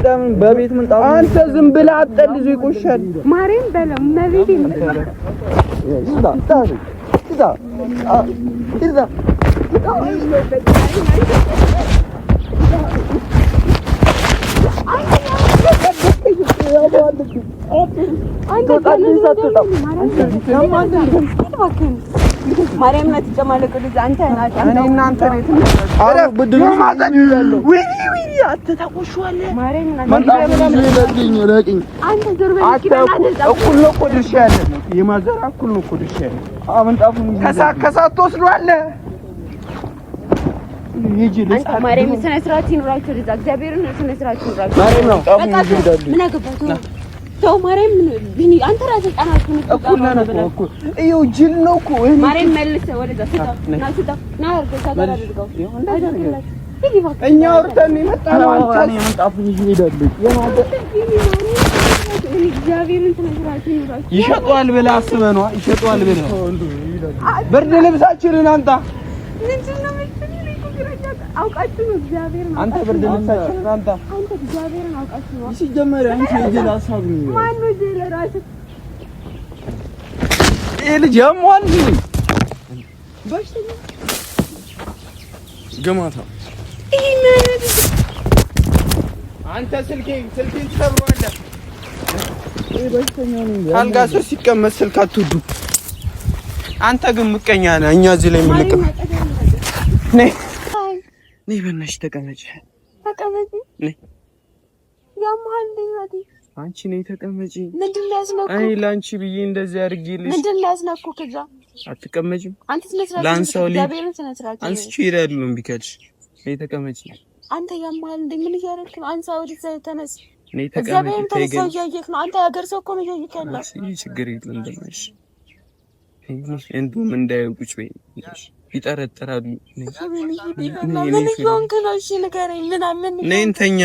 ድጋሚ በቤት ምንጣፍ አንተ ዝም ብለህ አጠልዞ ይቆሻል ማርያም በለው ነብይ እዛ ማርያም ናትጨማለቀ ልጅ አንተ ናት እኔ እናንተ ነኝ አረ ብድሩ ማዘኛለሁ ወይ አትታቆሽዋለ ማርያም ለቅኝ አንተ ዘርበኝ እኩል ነው እኮ ድርሻ ያለ የማዘር እኩል ነው እኮ ድርሻ ያለ አመንጣፉን ከሳት ተወስዷል ይጂ ለሳ ማርያም ስነ ስርዓት ይኑራችሁ ልጅ እግዚአብሔርን ስነ ስርዓት ይኑራችሁ ማርያም ነው ጣፉ ይሄዳል ምን አገባቱ ተው ማርያም ቢኒ አንተ ራስህ ጣናችሁ ነው እኩል ነው እኮ ይኸው ጅል ነው እኮ ማርያም መልሰ ወደዛ ስታ ና አርገ ታጋራ አድርገው እኛ ወርተን የመጣነው አንተ የመጣፉን ይሄዳል እግዚአብሔርን ተነግራችሁ ይኑራችሁ ይሸጧል ብለህ አስበህ ነው ይሸጧል ብለህ ብርድ ልብሳችንን አንተ ምንድነው አውቃችሁ ነው እግዚአብሔርን አንተ ብርድ ልብሳችንን አንተ እግዚአብሔርን አውቃችሁ ነው ሲጀመር አንተ የጀል ሐሳብ ነው ማን ነው ጀል ራስ ልጅ ያሟል በሽተኛ ገማታ አንተ ስልኬን ትሰብሯለህ በሽተኛ ነው አልጋ ስር ሲቀመጥ ስልክ አትወዱ አንተ ግን ምቀኛ ነህ እኛ እዚህ ላይ ምንቀም ነይ በእናትሽ ተቀመጪ ነይ ያማል እንዴ አንቺ ነይ ተቀመጪ ምንድነው ያስነኩ አይ ላንቺ ብዬ እንደዚህ አድርጌልሽ ምንድነው ያስነኩ ከዛ አትቀመጪም አንተ ስለስራ ላንሳው እግዚአብሔርን ስለስራ አንቺ ይራሉ ነው ቢከልሽ ነይ ተቀመጪ አንተ ያማል እንዴ ምን እያደረክ ነው አንተ ወዲህ ተነስ ነይ ተቀመጪ እግዚአብሔርን ተነሳው እያየክ ነው አንተ ሀገር ሰው እኮ ነው እያየክ ያለው ችግር የለም እንደማይሽ እንዱም እንዳይውቁች ወይ ይጠረጥራሉ ምን ይሆንክ ነው እሺ ንገረኝ ምን ነይ እንተኛ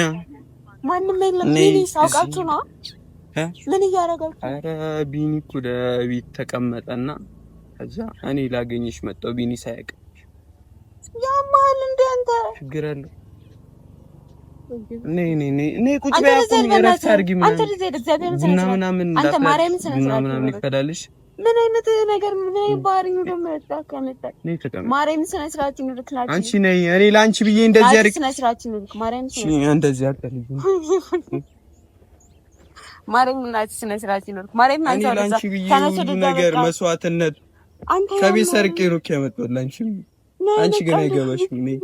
ማንም የለም ቢኒ ሳውቃችሁ ነው ምን እያደረጋችሁ ኧረ ቢኒ እኮ ለቤት ተቀመጠና ከዛ እኔ ላገኝሽ መጣሁ ቢኒ ሳያውቅ ያማል እንደ አንተ ችግር አለ ነይ ቁጭ በይ አቁም እረፍት አድርጊ አንተ ልጅ እግዚአብሔርን ስለሰራ አንተ ማርያምን ስለሰራ ምናምን ይፈዳልሽ ምን አይነት ነገር ምን ባሪ ነው ደምጣ ነይ ተቀመጥ ማርያምን ስለሰራች ይልክላችሁ አንቺ ነይ እኔ ላንቺ ብዬ እንደዚህ አድርግ ስለሰራች ይልክ ማርያምን እንደዚህ አድርግ ማርያምን ስለሰራች ይልክ ማርያምን አንተ ላንቺ ብዬ ሁሉ ነገር መስዋዕትነት ከቤት ሰርቄ ነው ከመጣላንቺ አንቺ ግን አይገባሽም ነይ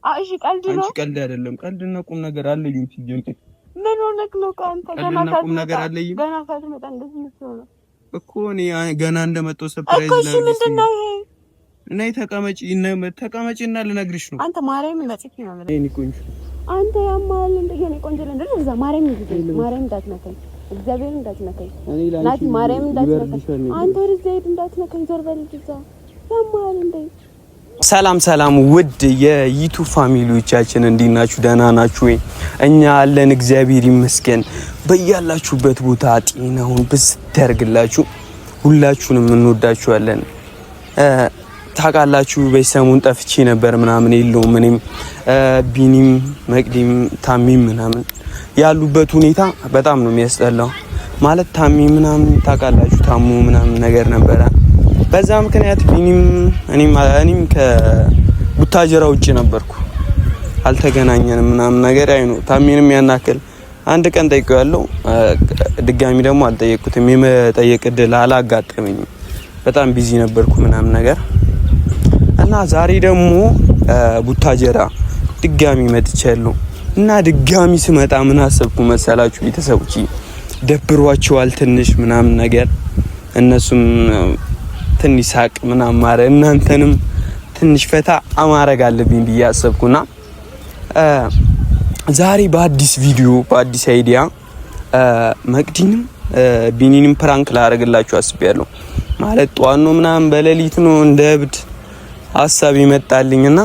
እሺ ቀልድ ነው አንቺ ቀልድ አይደለም ቀልድና ቁም ነገር አለኝ ሲጀምር ምን ሆነክ ነው ካንተ ቁም ነገር አለኝ ገና ካትመጣ እንደዚህ ነው እኮ እኔ ገና እንደመጣው ሰርፕራይዝ ነው እኮ ምንድነው ይሄ ነይ ተቀመጪና ልነግርሽ ነው አንተ ማርያምን ለጥፊ ነው ማለት እኔ ቆንጆ አንተ ያማል እንደ የኔ ቆንጆ ለእንደ እዛ ማርያምን እንዳትነካኝ እግዚአብሔርን እንዳትነካኝ ናቲ ማርያምን እንዳትነካኝ አንተ ርዘይድ እንዳትነካኝ ዘርበል እዛ ያማል እንደ ሰላም ውድ የዩቲዩብ ፋሚሊዎቻችን እንዴት ናችሁ? ደህና ናችሁ ወይ? እኛ አለን እግዚአብሔር ይመስገን። በያላችሁበት ቦታ ጤናውን ብትደርግላችሁ ሁላችሁንም እንወዳችኋለን። ታውቃላችሁ በሰሙን ጠፍቼ ነበር ምናምን የለውም እኔም ቢኒም መቅዲም ታሚም ምናምን ያሉበት ሁኔታ በጣም ነው የሚያስጠላው። ማለት ታሚ ምናምን ታውቃላችሁ ታሙ ምናምን ነገር ነበረ። በዛ ምክንያት ቢኒም እኔም ከቡታጀራ ውጪ ነበርኩ አልተገናኘንም ምናምን ነገር አይኑ ታሚንም ያናከል አንድ ቀን ጠይቄዋለሁ ድጋሚ ደግሞ አልጠየቅኩትም የመጠየቅ እድል አላጋጠመኝም በጣም ቢዚ ነበርኩ ምናምን ነገር እና ዛሬ ደግሞ ቡታጀራ ድጋሚ መጥቻለሁ እና ድጋሚ ስመጣ ምን አሰብኩ መሰላችሁ ቤተሰቦች ደብሯቸዋል ትንሽ ምናምን ነገር እነሱም ትንሽ ሳቅ ምናምን ማረ እናንተንም ትንሽ ፈታ አማረግ አለብኝ ብዬ አሰብኩና ዛሬ በአዲስ ቪዲዮ በአዲስ አይዲያ መቅዲንም ቢኒንም ፕራንክ ላደርግላችሁ አስቤያለሁ። ማለት ጧት ነው ምናምን በሌሊት ነው እንደ እብድ ሐሳብ ይመጣልኝና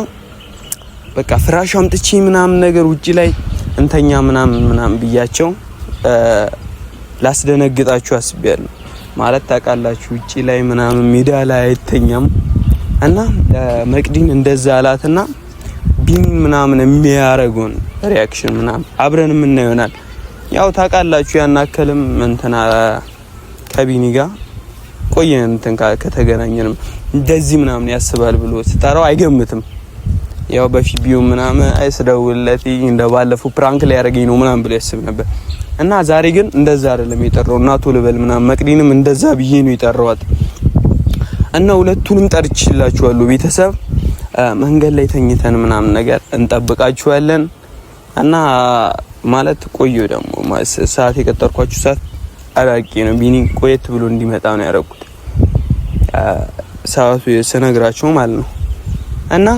በቃ ፍራሽ አምጥቼ ምናምን ነገር ውጪ ላይ እንተኛ ምናምን ብያቸው ላስደነግጣችሁ አስቤያለሁ። ማለት ታውቃላችሁ ውጪ ላይ ምናምን ሜዳ ላይ አይተኛም እና መቅዲን እንደዛ አላትና ቢኒ ምናምን የሚያረጉን ሪአክሽን ምናምን አብረን ምን ይሆናል። ያው ታውቃላችሁ ያናከልም እንትና ከቢኒ ጋር ቆየን እንትን ከተገናኘንም እንደዚህ ምናምን ያስባል ብሎ ስጠራው አይገምትም። ያው በፊት ቢዩ ምናምን አይስደውልለት እንደባለፈው ፕራንክ ላይ ያደርገኝ ነው ምናምን ብሎ ያስብ ነበር እና ዛሬ ግን እንደዛ አይደለም የጠራው። እናቱ ልበል ምናምን መቅዲንም እንደዛ ብዬ ነው የጠራዋት እና ሁለቱንም ጠርችላችኋለሁ ቤተሰብ። መንገድ ላይ ተኝተን ምናምን ነገር እንጠብቃችኋለን እና ማለት ቆዩ ደግሞ ሰዓት የቀጠርኳችሁ ሰዓት አላቂ ነው። ቢኒ ቆየት ብሎ እንዲመጣ ነው ያደረኩት ሰዓቱ ስነግራችሁ ማለት ነው እና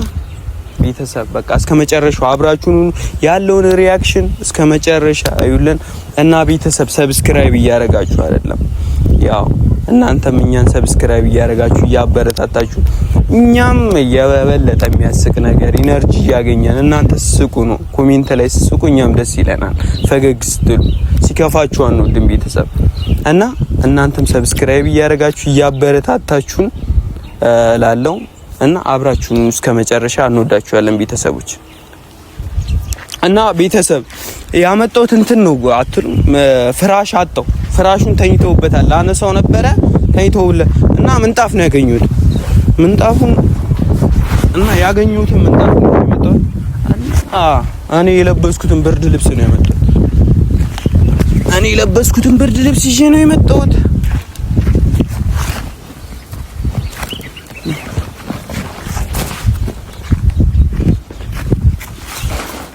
ቤተሰብ በቃ እስከ መጨረሻው አብራችሁን ያለውን ሪአክሽን እስከ መጨረሻ አዩልን እና ቤተሰብ ሰብስክራይብ እያደረጋችሁ አይደለም ያው እናንተም እኛን ሰብስክራይብ እያደረጋችሁ እያበረታታችሁ እኛም የበለጠ የሚያስቅ ነገር ኢነርጂ ያገኛል። እናንተ ስቁ ነው ኮሜንት ላይ ስቁ እኛም ደስ ይለናል። ፈገግ ስትሉ ሲከፋችሁ ነው ድም ቤተሰብ እና እናንተም ሰብስክራይብ እያደረጋችሁ እያበረታታችሁን ላለው እና አብራችሁን እስከ መጨረሻ እንወዳችኋለን ቤተሰቦች። እና ቤተሰብ ያመጣሁት እንትን ነው አትሉም? ፍራሽ አጣው። ፍራሹን ተኝተውበታል። አነሳው ነበረ ተኝተውለት እና ምንጣፍ ነው ያገኙት። ምንጣፉን እና ያገኙት ምንጣፍ ነው ያመጣው። እኔ የለበስኩትን ብርድ ልብስ ነው ያመጣው። እኔ የለበስኩትን ብርድ ልብስ ይዤ ነው የመጣሁት።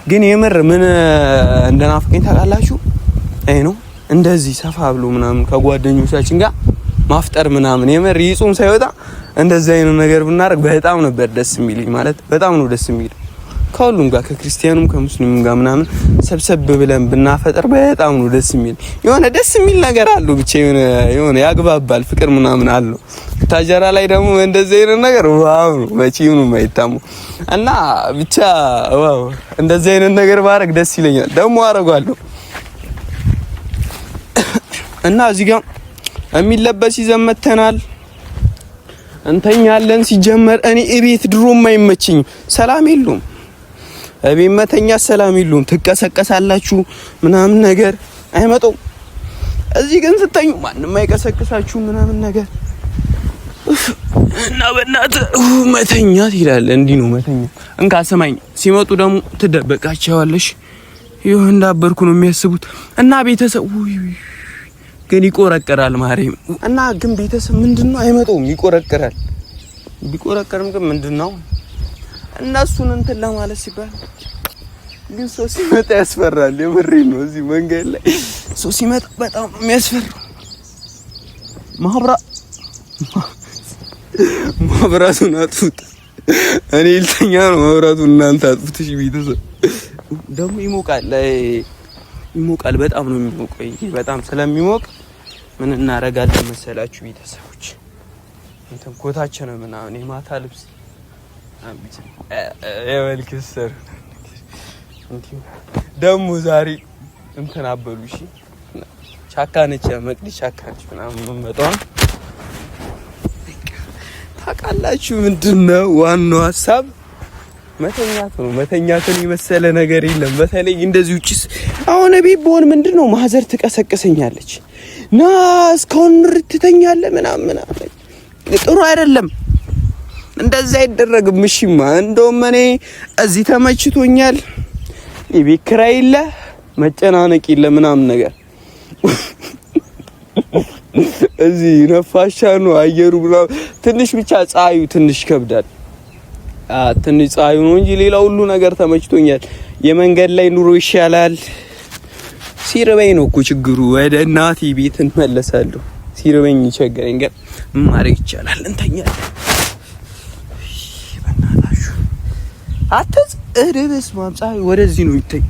ግን የምር ምን እንደናፍቀኝ ታውቃላችሁ? አይ ነው እንደዚህ ሰፋ ብሎ ምናምን ከጓደኞቻችን ጋር ማፍጠር ምናምን የምር ይጹም ሳይወጣ እንደዚህ አይነት ነገር ብናደርግ በጣም ነበር ደስ የሚልኝ። ማለት በጣም ነው ደስ የሚልኝ ከሁሉም ጋር ከክርስቲያኑም ከሙስሊሙም ጋር ምናምን ሰብሰብ ብለን ብናፈጥር በጣም ነው ደስ የሚል። የሆነ ደስ የሚል ነገር አለው ብቻ የሆነ ያግባባል ፍቅር ምናምን አለው። ታጀራ ላይ ደግሞ እንደዚህ አይነት ነገር ዋው ነው መቼም ነው የማይታሙ እና ብቻ ዋው እንደዚህ አይነት ነገር ባረግ ደስ ይለኛል። ደግሞ አረጋለሁ እና እዚህ ጋር የሚለበስ ይዘመተናል እንተኛለን። ሲጀመር እኔ እቤት ድሮም አይመችኝ ሰላም የለውም። እቤት መተኛ ሰላም የለውም። ትቀሰቀሳላችሁ ምናምን ነገር አይመጣም። እዚህ ግን ስተኙ ማንንም አይቀሰቅሳችሁ ምናምን ነገር እና በእናትህ መተኛት ይላል። እንዲህ ነው መተኛ። እንካ ስማኝ፣ ሲመጡ ደግሞ ትደበቃቸዋለሽ። ይሁን እንዳበርኩ ነው የሚያስቡት እና ቤተሰብ ግን ይቆረቀራል ማርያም እና ግን ቤተሰብ ምንድነው አይመጣውም፣ ይቆረቀራል። ቢቆረቀርም ግን ምንድነው እነሱን እንትን ለማለት ሲባል ግን ሰው ሲመጣ ያስፈራል። የምሬን ነው። እዚህ መንገድ ላይ ሰው ሲመጣ በጣም የሚያስፈራው ማብራቱን አጥፉት። እኔ ልተኛ ነው ማብራቱን እናንተ አጥፉት። እሺ ቤተሰብ ደግሞ ይሞቃል በጣም ነው የሚሞቀው። በጣም ስለሚሞቅ ምን እናረጋለን መሰላችሁ ቤተሰቦች እንትን ኮታችን ምናምን የማታ ልብስ የወልክስር ደግሞ ዛሬ እንትን አበሉ። እሺ ቻካነች መቅዲ ቻካነች ምናምን መጣው ታውቃላችሁ። ምንድነው ዋናው ሀሳብ መተኛት ነው። መተኛትን የመሰለ ነገር የለም። በተለይ እንደዚህ ውጪስ አሁን ቤት በሆን ምንድነው ማዘር ትቀሰቅሰኛለች ና እስካሁን ትተኛለህ ምናምን ጥሩ አይደለም። እንደዛ አይደረግም። እሺማ እንደውም እኔ እዚህ ተመችቶኛል። የቤት ኪራይ የለ መጨናነቅ የለ ምናምን ነገር እዚህ ነፋሻ ነው አየሩ ምናምን ትንሽ ብቻ ፀሐዩ ትንሽ ይከብዳል። ትንሽ ፀሐዩ ነው እንጂ ሌላ ሁሉ ነገር ተመችቶኛል። የመንገድ ላይ ኑሮ ይሻላል። ሲርበኝ ነው እኮ ችግሩ። ወደ እናቴ ቤት እንመለሳለሁ። ሲርበኝ ይቸገረኝ ግን ማረግ ይቻላል። እንተኛለን። በእናታችሁ አትዝ እርብስ ማምጻይ ወደዚህ ነው ይተኝ።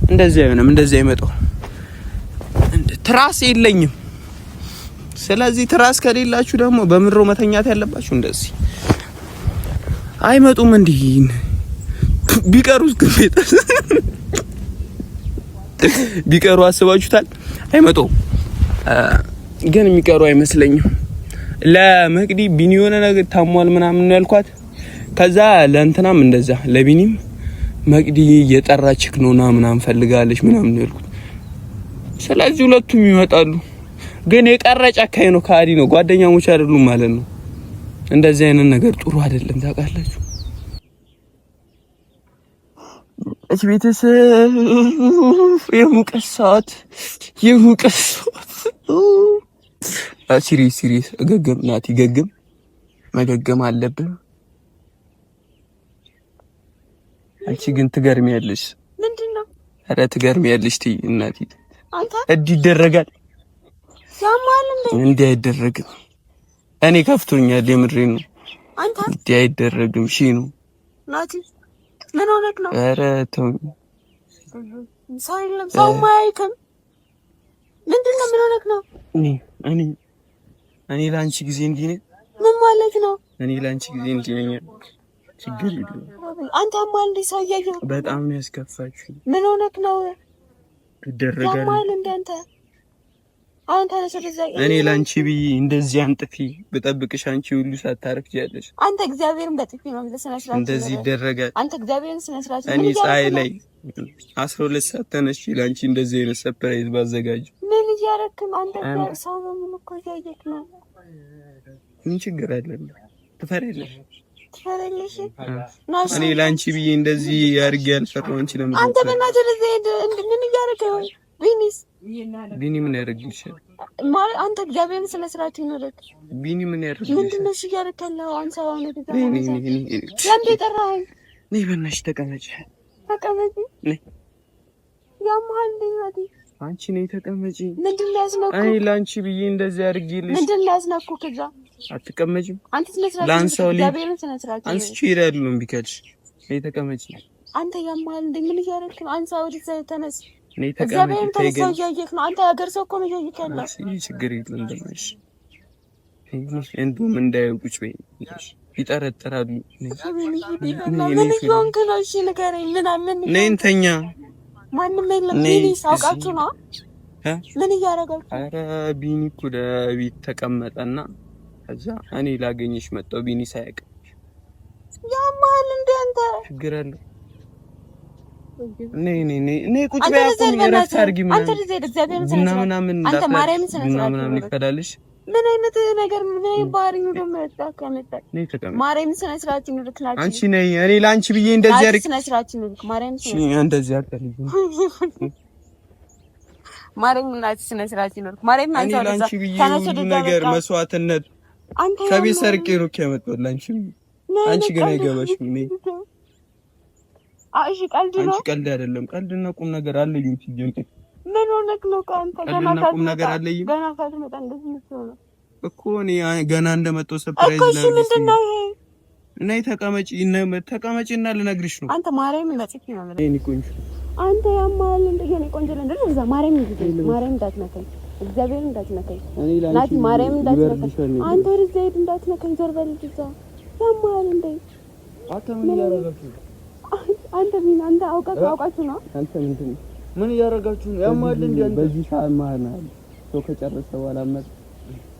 እንደዚህ አይሆንም። እንደዚህ አይመጣው። ትራስ የለኝም። ስለዚህ ትራስ ከሌላችሁ ደግሞ በምድሮ መተኛት ያለባችሁ እንደዚህ አይመጡም። እንዲህ ቢቀሩስ ቢቀሩ አስባችሁታል? አይመጡም። ግን የሚቀሩ አይመስለኝም። ለመቅዲ ቢኒ የሆነ ነገር ታሟል ምናምን ነው ያልኳት። ከዛ ለእንትናም እንደዛ ለቢኒም መቅዲ እየጠራችክ ነውና ምናምን ፈልጋለች ምናምን ነው ያልኩት። ስለዚህ ሁለቱም ይመጣሉ። ግን የቀረ ጨካኝ ነው፣ ካዲ ነው፣ ጓደኛሞች አይደሉም ማለት ነው። እንደዚህ አይነት ነገር ጥሩ አይደለም ታውቃላችሁ። እሺ ቤተሰብ የሙቀት ሰዓት ሲሪየስ እገገም ናቲ ገገም መገገም አለብን። አንቺ ግን ትገርሚያለሽ። ምንድነው? ኧረ ትገርሚያለሽ ትይ እናቴ። አንተ እንዲህ ይደረጋል? ያማል እንዴ አይደረግም። እኔ ከፍቶኛል፣ የምሬን ነው። አንተ እንዴ አይደረግም። እሺ ነው ናቲ፣ ምን ሆነክ ነው? ኧረ ተው ሳይለም ሰው ማይከም ምንድነው? ምን ሆነክ ነው? እኔ ላንቺ ጊዜ እንዲህ ነኝ። ምን ማለት ነው? እኔ ላንቺ ጊዜ እንዲህ ነኝ። ችግር የለውም። አንተ ማል እንደ ሰው ያየው በጣም ነው ያስከፋችሁ። ምን ሆነክ ነው? ይደረጋል ማል እንዳንተ አንተ ለሰደዛይ እኔ ላንቺ ብዬ እንደዚህ አንጥፊ በጠብቅሽ አንቺ ሁሉ ሳታረፍጃለሽ። አንተ እግዚአብሔርን በጥፊ ነው ለሰናሽራ እንደዚህ ይደረጋል? አንተ እግዚአብሔርን ስነስራች እኔ ፀሐይ ላይ 12 ሰዓት ተነሽ ላንቺ እንደዚህ አይነት ሰርፕራይዝ ባዘጋጅ ምን እያረክም? አንተ ሰው ነው ምን እኮ ያየክ ነው? ምን ችግር አለ? ትፈሪያለሽ? ናሽ እኔ ላንቺ ብዬ እንደዚህ አድርጌ ያልፈራው አንቺ ለምን? አንተ በእናትህ ለዘይድ ምን እያረከው? ቢኒ ምን ያደርግልሻል? ማለት አንተ እግዚአብሔርን ስነ ስርዓት ይኖርክ። ቢኒ ምን ያደርግልሻል? ምንድነው እሺ እያረከለው? አንተ አሁን ለምን ጠራኸኝ? ነይ በእናትሽ ተቀመጪ። ተቀመጪ ነይ። ያማል እንዴ? አንቺ ነይ ተቀመጪ። ምንድነው ያስነኩ? አይ ላንቺ ብዬ እንደዚህ አድርጌልሽ። ምንድነው ያስነኩ? ከዛ አትቀመጪም? አንተ ስነ ስርዓት ላንሳው እግዚአብሔርን ስነ ስርዓት አንቺ ይራሉ ቢከልሽ። ነይ ተቀመጪ። አንተ ያማል እንዴ? ምን እያረክ ነው? አንተ ወዲህ ተነስ። ነይ ተቀመጪ። ተይገኝ ያየክ ነው። አንተ ሀገር ሰው እኮ ነው ያየክ ያለው። እሺ ችግር የለም እንደማይሽ እንደውም እንዳይውቁች ወይ ይጠረጠራሉ። ምን ይሆንክ ነው? እሺ ንገረኝ። ምን ነይ እንተኛ። ማንም የለም። ቢኒ ሳውቃችሁ ነው? ምን እያደረጋችሁ? ኧረ ቢኒ እኮ ለቤት ተቀመጠና ከዛ እኔ ላገኝሽ መጣሁ። ቢኒ ሳያውቅ ያማል እንደ አንተ ችግር አለ? ነይ ቁጭ በይ። አቁም እረፍት አድርጊ። አንተ ልጅ እግዚአብሔርን ምናምን አንተ ማርያምን ስነስርዓት ምናምን ይፈዳልሽ። ምን አይነት ነገር ምን ባህሪ ነው ደግሞ ያጣከመጣ? ነይ ተቀመጥ። ማርያምን ስነስርዓት ይኖርክላችሁ። አንቺ ነይ እኔ ላንቺ ብዬ እንደዚህ አድርግ። ስነስርዓት ይኖርክ። ማርያምን እንደዚህ አድርግ። ማርያምን ስነስርዓት ይኖርክ። ማርያምን አንተ ላንቺ ብዬ ሁሉ ነገር መስዋዕትነት ከቤት ሰርቄ ነው ያመጣሁት ላንቺ። አንቺ ግን አይገባሽም። ነይ እሺ ቀልድ ነው። አንቺ ቀልድ አይደለም። ቀልድና ቁም ነገር አለኝ ሲጀምር ምን ሆነክ ነው? ካንተ ገና ቁም ነገር አለኝ። ገና ካትመጣ እንደዚህ ነው እኮ እኔ ገና እንደመጣሁ ሰርፕራይዝ ነው። እሺ ምንድነው ይሄ? ነይ ተቀመጪና ልነግርሽ ነው። አንተ ማርያም መጥቼ ነው ማለት እኔ ቆንጆ አንተ ያማል እንደ የኔ ቆንጆ ለእንደዚህ እዛ ማርያም እንዳትነካኝ፣ እግዚአብሔር እንዳትነካኝ፣ ናቲ ማርያም እንዳትነካኝ፣ አንተ ወደዛ ሂድ እንዳትነካኝ፣ ዞር በል እዛ ያማል እንደ አንተ ምን እያደረጋችሁ? አንተ አውቃችሁ ነው። አንተ ምን እያደረጋችሁ ነው? ያማል እንደ አንተ በዚህ ሰዓት ማናል ሰው ከጨረሰ በኋላ መጥ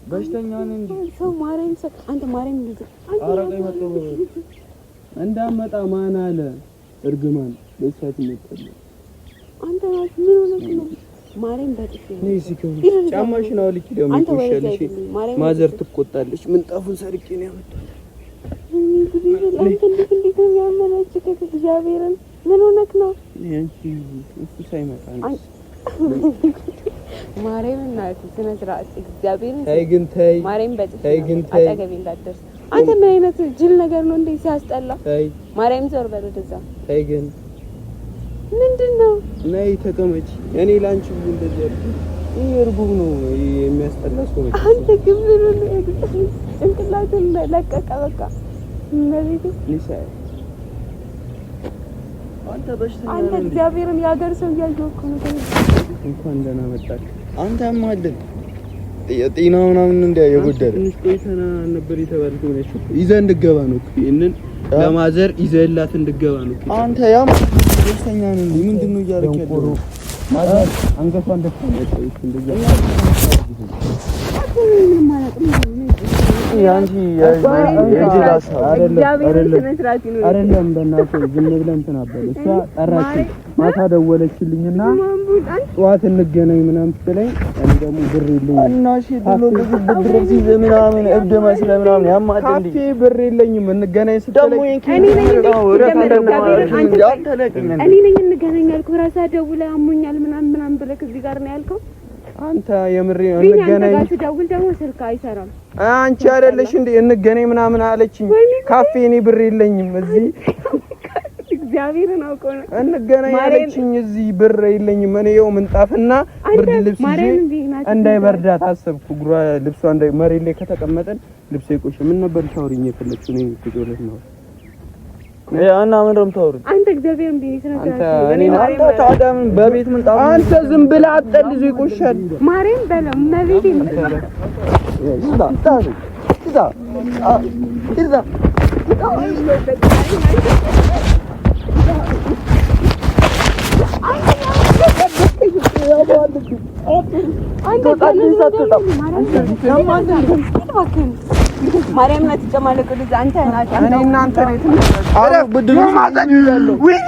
በሽተኛ ነን እንዴ? ሰው ማርያም አንተ ማርያም እንደ አረጋይ መጥቶ እንዳመጣ ማን አለ? እርግማን በሰዓት ይመጣል። አንተ ናት ምን ሆነህ ነው? ማርያም በጥፍ ነው ሲከው ጫማሽን አውልቂ። ደግሞ ይሻልሽ ማዘር ትቆጣለች። ምንጣፉን ሰርቄ ነው ያመጣው። እንዴት ነው ያመናችሁ? እግዚአብሔርን ምን ሆነህ ነው? አንቺ እሱ ሳይመጣ ነው ማርያም እናት ስነ ስርዓት እግዚአብሔርን ተይ ግን ተይ ማርያም በጥፍ አጠገቤ እንዳትደርስ። አንተ ምን አይነት ጅል ነገር ነው እንዴ? ሲያስጠላ። ተይ ማርያም ዞር በል ወደዛ። ተይ ግን ምንድነው? ነይ ተቀመጪ። እኔ ላንቺ እንደዚህ አድርጊ። ይሄ እርጉም ነው የሚያስጠላ ሰው ነው። አንተ ግን ምን ነው ጭንቅላትን ለቀቀ በቃ ማለት ነው። አንተ በሽተኛ አንተ እግዚአብሔርን ያገር ሰው ያየው እኮ ነው። እንኳን ደህና መጣች። አንተ አማደል ጤና ምናምን እንዳይጎደል ትንሽ ቆይተና ነበር የተባልከው ነው። ይዘህ እንድገባ ነው እኮ ይሄንን ለማዘር ይዘህላት እንድገባ ነው። አንተ ያም በሽተኛ ነህ እንዴ? ምንድነው እያደረክ ያለው? አንገቷን ደፍታለች እንደዚህ ያንቺ አይደለም በእናትህ ዝም ብለን እንትን አበል እሷ ጠራችኝ ማታ ደወለችልኝና ጠዋት እንገናኝ ምናምን ስትለኝ እኔ ደግሞ ብር የለኝም እና እሺ ብር ሲይዘህ ምናምን እብድ መስለህ ምናምን ያማት እንዴ ካፌ ብር የለኝም እንገናኝ ስትለኝ እኔ ነኝ እንገናኝ ያልኩህ ራስህ ደውለህ አሞኛል ምናምን ብለህ እዚህ ጋር ነው ያልከው አንተ የምሬ እንገናኝ ደውል ደግሞ ስልክ አይሰራም አንቺ አይደለሽ እንዴ እንገናኝ ምናምን አለችኝ ካፌ እኔ ብር የለኝም እዚህ እግዚአብሔርን አውቆ ነው እንገናኝ አለችኝ እዚህ ብር የለኝም እኔ ይኸው ምንጣፍና ብርድ ልብስ ይዤ እንዳይበርዳት አሰብኩ ጉራ ልብሷ እንዳይ መሬት ላይ ከተቀመጠን ልብስ ይቆሽ ምን ነበር ታውሪኝ የፈለግሽው ነው ትጆለት ነው ያና ምን ረምታውሪ አንተ እግዚአብሔርን ቢኒስና አንተ ታዳም በቤት ምንጣፍ አንተ ዝም ብለህ አጠልዞ ይቆሻል ማርያም በለው መቤቴ ማርያም ናት ተጨማለቀ ልጅ አንተ ናት እኔ እናንተ ነኝ አረ ብድሩ ማዘን ያለው ወይኔ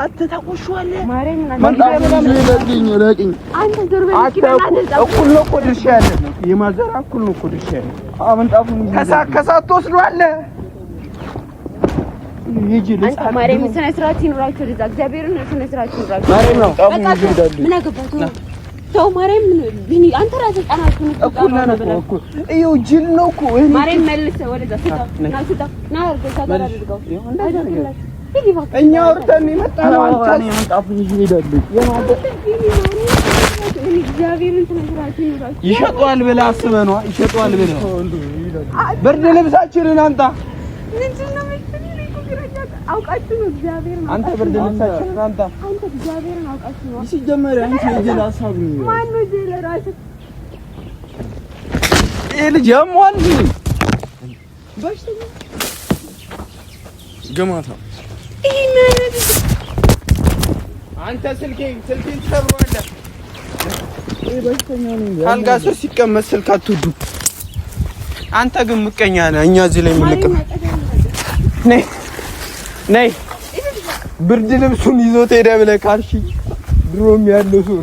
አትታቆሽዋለ ማርያም ናት ለቅኝ አንተ ዞር በልኪና እኩል ነው እኮ ድርሻ ያለ የማዘራ እኩል ነው እኮ ድርሻ ያለ አመንጣፉን ከሳት ተወስዷል ይጂ አንተ ማርያም ስነ ስርዓት ይኖራችሁ ልጅ እግዚአብሔርን ስነ ስርዓት ይኖራችሁ ማርያም ነው ጣፉን ይሄዳሉ ምን አገባቱ ተው ማርያም ቢኒ አንተ ራስህ ጣናችሁ ነው እኩል ነው እኮ እዩ ጅል ነው እኮ ማርያም መልስ ወደዛ ስታ ና አድርገው እኛ ወርተን የመጣነው አንተ የምንጣፉን ይሄዳሉ እግዚአብሔርን ስነ ስርዓት ይኖራችሁ ይሸጧል ብለህ አስበህ ነው ይሸጧል ብለህ ብርድ ልብሳችንን አንተ ምንድነው አውቃችሁ ነው እግዚአብሔርን አንተ ብርድ ልብሳችንን አንተ እግዚአብሔርን አውቃችሁ ነው ሲጀመር አንተ የጀላ ሐሳብ ነው ማን ነው ጀላ ራስ ልጅ ያሟል በሽተኛ ገማታ አንተ ስልኬን ትሰብረዋለህ በሽተኛ ነው አልጋ ስር ሲቀመጥ ስልክ አትወዱ አንተ ግን ምቀኛ ነህ እኛ እዚህ ላይ ምንቀም ነይ ብርድ ልብሱን ይዞት ሄደ ብለህ ካልሽ ድሮም ያለው ሰው